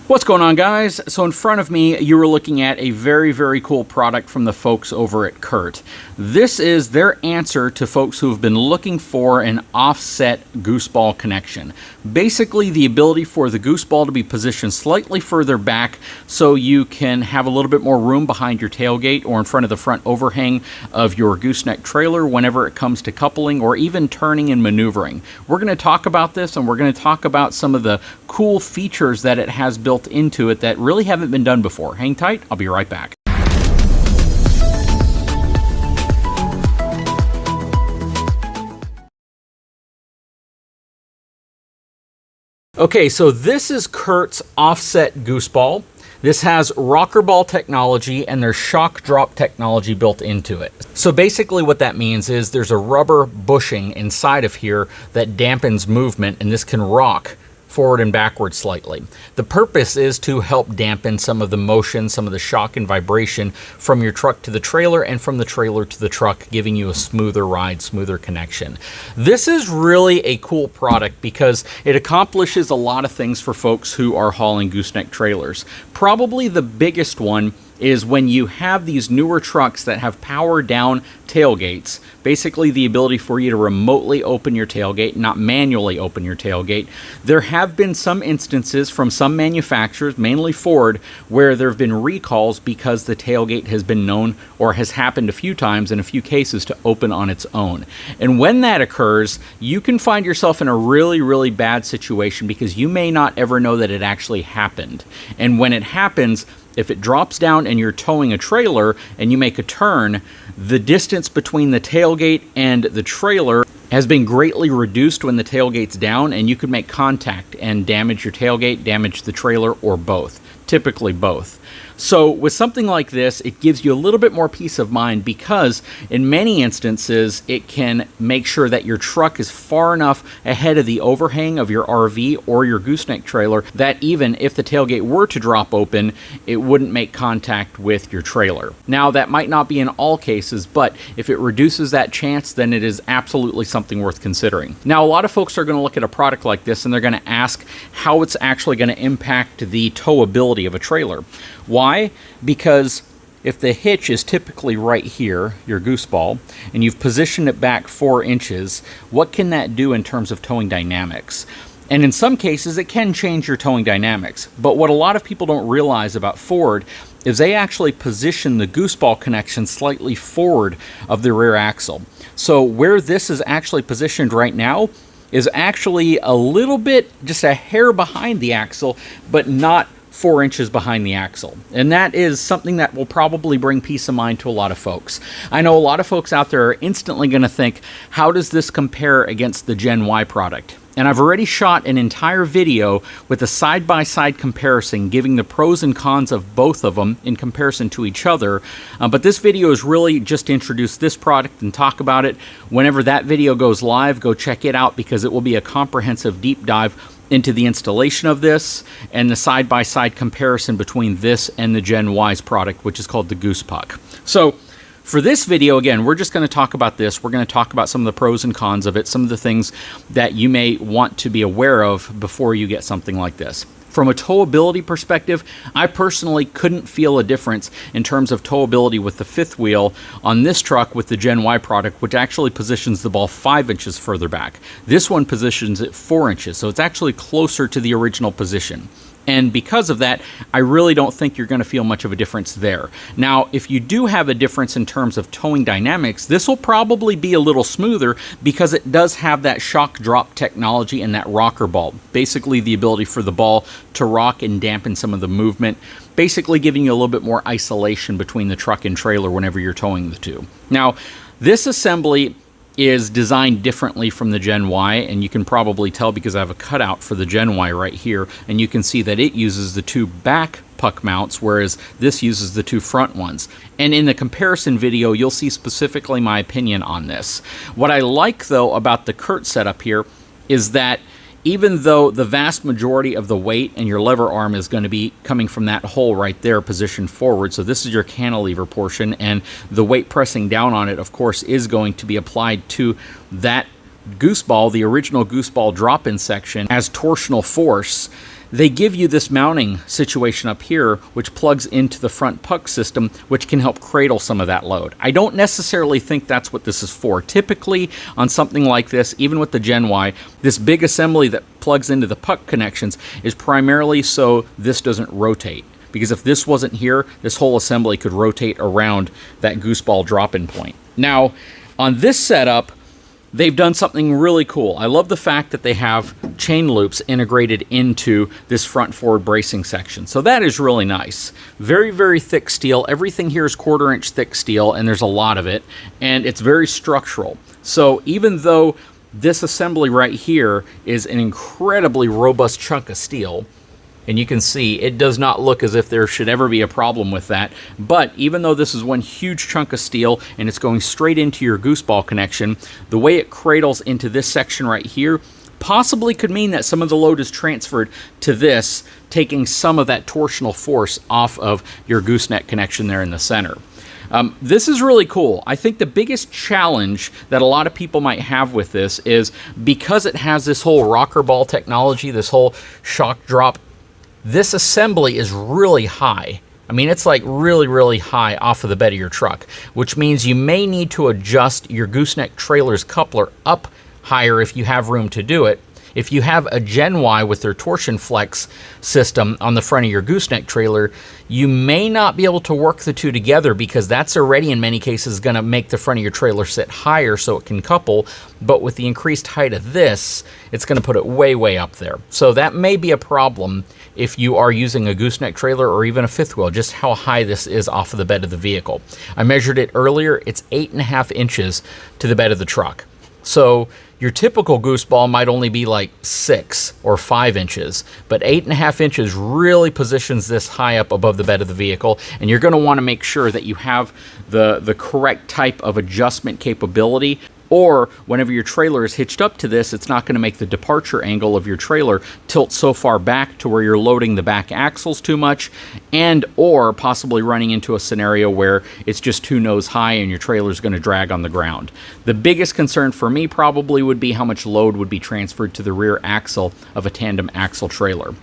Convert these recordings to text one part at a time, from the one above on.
What's going on, guys? So in front of me, you were looking at a very cool product from the folks over at Curt. This is their answer to folks who have been looking for an offset gooseball connection. Basically, the ability for the gooseball to be positioned slightly further back so you can have a little bit more room behind your tailgate or in front of the front overhang of your gooseneck trailer whenever it comes to coupling or even turning and maneuvering. We're going to talk about this, and we're going to talk about some of the cool features that it has built into it that really haven't been done before. Hang tight, I'll be right back. Okay, so this is Curt's offset gooseball. This has rocker ball technology and there's shock drop technology built into it. So basically what that means is there's a rubber bushing inside of here that dampens movement, and this can rock forward and backward slightly. The purpose is to help dampen some of the motion, some of the shock and vibration from your truck to the trailer and from the trailer to the truck, giving you a smoother ride, smoother connection. This is really a cool product because it accomplishes a lot of things for folks who are hauling gooseneck trailers. Probably the biggest one is when you have these newer trucks that have power down tailgates, basically the ability for you to remotely open your tailgate, not manually open your tailgate. There have been some instances from some manufacturers, mainly Ford, where there have been recalls because the tailgate has been known or has happened a few times in a few cases to open on its own. And when that occurs, you can find yourself in a really bad situation because you may not ever know that it actually happened. And when it happens, if it drops down and you're towing a trailer and you make a turn, the distance between the tailgate and the trailer has been greatly reduced when the tailgate's down, and you could make contact and damage your tailgate, damage the trailer, or both. Typically both. So with something like this, it gives you a little bit more peace of mind because in many instances, it can make sure that your truck is far enough ahead of the overhang of your RV or your gooseneck trailer that even if the tailgate were to drop open, it wouldn't make contact with your trailer. Now, that might not be in all cases, but if it reduces that chance, then it is absolutely something worth considering. Now, a lot of folks are going to look at a product like this and they're going to ask how it's actually going to impact the towability of a trailer. Why? Because if the hitch is typically right here, your gooseball, and you've positioned it back 4 inches, what can that do in terms of towing dynamics? And in some cases, it can change your towing dynamics. But what a lot of people don't realize about Ford is they actually position the gooseball connection slightly forward of the rear axle. So where this is actually positioned right now is actually a little bit, just a hair behind the axle, but not 4 inches behind the axle. And that is something that will probably bring peace of mind to a lot of folks. I know a lot of folks out there are instantly going to think, how does this compare against the Gen Y product? And I've already shot an entire video with a side-by-side comparison, giving the pros and cons of both of them in comparison to each other. But this video is really just to introduce this product and talk about it. Whenever that video goes live, go check it out because it will be a comprehensive deep dive into the installation of this and the side-by-side comparison between this and the Gen Y's product, which is called the Goose Puck. So for this video, again, we're just going to talk about this. We're going to talk about some of the pros and cons of it, some of the things that you may want to be aware of before you get something like this. From a towability perspective, I personally couldn't feel a difference in terms of towability with the fifth wheel on this truck with the Gen Y product, which actually positions the ball 5 inches further back. This one positions it 4 inches, so it's actually closer to the original position. And because of that, I really don't think you're going to feel much of a difference there. Now, if you do have a difference in terms of towing dynamics, this will probably be a little smoother because it does have that shock drop technology and that rocker ball. Basically, the ability for the ball to rock and dampen some of the movement, basically giving you a little bit more isolation between the truck and trailer whenever you're towing the two. Now, this assembly is designed differently from the Gen Y, and you can probably tell because I have a cutout for the Gen Y right here, and you can see that it uses the 2 back puck mounts, whereas this uses the 2 front ones. And in the comparison video, you'll see specifically my opinion on this. What I like, though, about the Curt setup here is that even though the vast majority of the weight and your lever arm is going to be coming from that hole right there positioned forward, so this is your cantilever portion, and the weight pressing down on it, of course, is going to be applied to that Gooseball, the original Gooseball drop-in section, as torsional force. they give you this mounting situation up here, which plugs into the front puck system, which can help cradle some of that load. I don't necessarily think that's what this is for. Typically, on something like this, even with the Gen Y, this big assembly that plugs into the puck connections is primarily so this doesn't rotate. Because if this wasn't here, this whole assembly could rotate around that Gooseball drop-in point. Now, on this setup, they've done something really cool. I love the fact that they have chain loops integrated into this front forward bracing section. So that is really nice. Very, very thick steel. Everything here is 1/4 inch thick steel, and there's a lot of it, and it's very structural. So even though this assembly right here is an incredibly robust chunk of steel, and you can see it does not look as if there should ever be a problem with that. But even though this is one huge chunk of steel and it's going straight into your Gooseball connection, the way it cradles into this section right here possibly could mean that some of the load is transferred to this, taking some of that torsional force off of your gooseneck connection there in the center. This is really cool. I think the biggest challenge that a lot of people might have with this is because it has this whole rocker ball technology, this whole shock drop, this assembly is really high. I mean, it's like really, really high off of the bed of your truck, which means you may need to adjust your gooseneck trailer's coupler up higher if you have room to do it. If you have a Gen Y with their torsion flex system on the front of your gooseneck trailer, you may not be able to work the two together because that's already in many cases going to make the front of your trailer sit higher so it can couple. But with the increased height of this, it's going to put it way, way up there. So that may be a problem if you are using a gooseneck trailer or even a fifth wheel, just how high this is off of the bed of the vehicle. I measured it earlier. It's 8.5 inches to the bed of the truck. So your typical Gooseball might only be like 6 or 5 inches, but 8.5 inches really positions this high up above the bed of the vehicle, and you're going to want to make sure that you have the correct type of adjustment capability, or whenever your trailer is hitched up to this, it's not going to make the departure angle of your trailer tilt so far back to where you're loading the back axles too much, and or possibly running into a scenario where it's just too nose high and your trailer is going to drag on the ground. The biggest concern for me probably would be how much load would be transferred to the rear axle of a tandem axle trailer.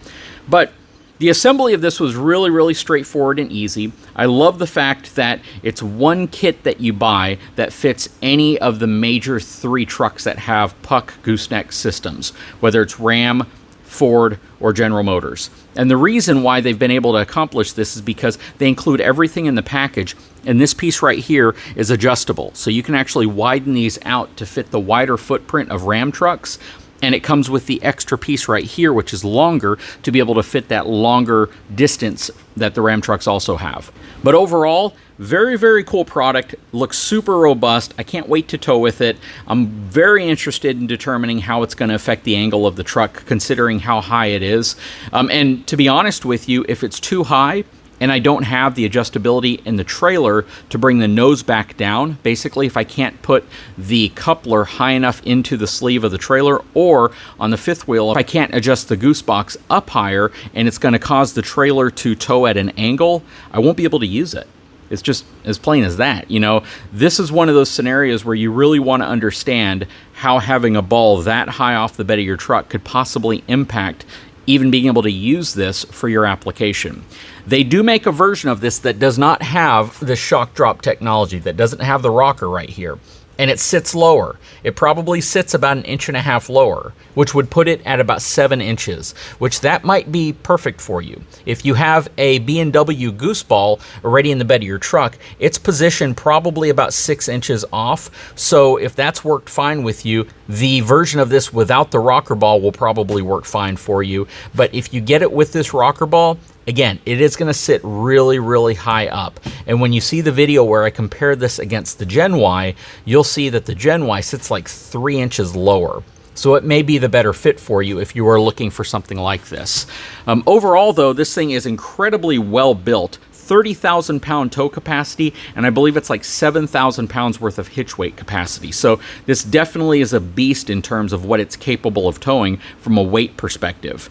But the assembly of this was really, really straightforward and easy. I love the fact that it's one kit that you buy that fits any of the major 3 trucks that have puck gooseneck systems, whether it's Ram, Ford, or General Motors. And the reason why they've been able to accomplish this is because they include everything in the package, and this piece right here is adjustable. So you can actually widen these out to fit the wider footprint of Ram trucks. And it comes with the extra piece right here, which is longer, to be able to fit that longer distance that the Ram trucks also have. But overall, very, very cool product. Looks super robust. I can't wait to tow with it. I'm very interested in determining how it's going to affect the angle of the truck, considering how high it is. And to be honest with you, if it's too high, and I don't have the adjustability in the trailer to bring the nose back down, basically if I can't put the coupler high enough into the sleeve of the trailer, or on the fifth wheel, if I can't adjust the goose box up higher and it's going to cause the trailer to tow at an angle, I won't be able to use it. It's just as plain as that. You know, this is one of those scenarios where you really want to understand how having a ball that high off the bed of your truck could possibly impact even being able to use this for your application. They do make a version of this that does not have the shock drop technology, that doesn't have the rocker right here. And it sits lower. It probably sits about 1.5 inches lower, which would put it at about 7 inches, which that might be perfect for you. If you have a B&W Gooseball already in the bed of your truck, it's positioned probably about 6 inches off. So if that's worked fine with you, the version of this without the rocker ball will probably work fine for you. But if you get it with this rocker ball, again, it is going to sit really, really high up. And when you see the video where I compare this against the Gen Y, you'll see that the Gen Y sits like 3 inches lower. So it may be the better fit for you if you are looking for something like this. Overall, though, this thing is incredibly well built. 30,000 pound tow capacity, and I believe it's like 7,000 pounds worth of hitch weight capacity. So this definitely is a beast in terms of what it's capable of towing from a weight perspective.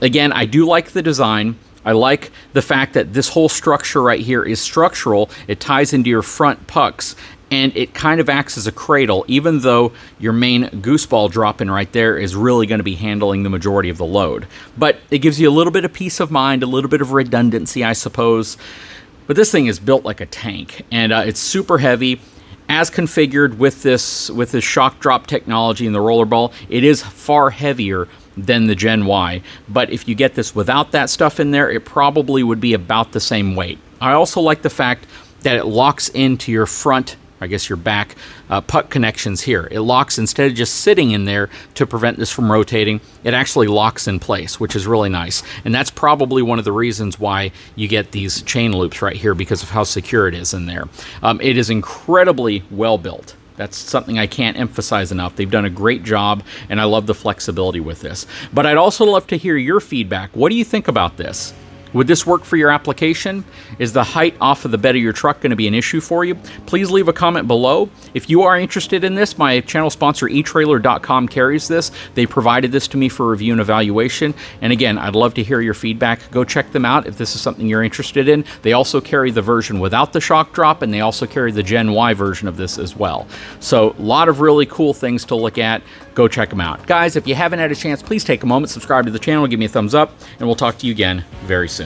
Again, I do like the design. I like the fact that this whole structure right here is structural. It ties into your front pucks, and it kind of acts as a cradle, even though your main Gooseball drop-in right there is really going to be handling the majority of the load. But it gives you a little bit of peace of mind, a little bit of redundancy, I suppose. But this thing is built like a tank, and it's super heavy. As configured with this shock drop technology and the rollerball, it is far heavier than the Gen Y. But if you get this without that stuff in there, it probably would be about the same weight. I also like the fact that it locks into your front, I guess your back, puck connections here. It locks, instead of just sitting in there to prevent this from rotating, it actually locks in place, which is really nice. And that's probably one of the reasons why you get these chain loops right here, because of how secure it is in there. It is incredibly well built. That's something I can't emphasize enough. They've done a great job, and I love the flexibility with this. But I'd also love to hear your feedback. What do you think about this? Would this work for your application? Is the height off of the bed of your truck going to be an issue for you? Please leave a comment below. If you are interested in this, my channel sponsor etrailer.com carries this. They provided this to me for review and evaluation. And again, I'd love to hear your feedback. Go check them out if this is something you're interested in. They also carry the version without the shock drop, and they also carry the Gen Y version of this as well. So a lot of really cool things to look at. Go check them out. Guys, if you haven't had a chance, please take a moment, subscribe to the channel, give me a thumbs up, and we'll talk to you again very soon.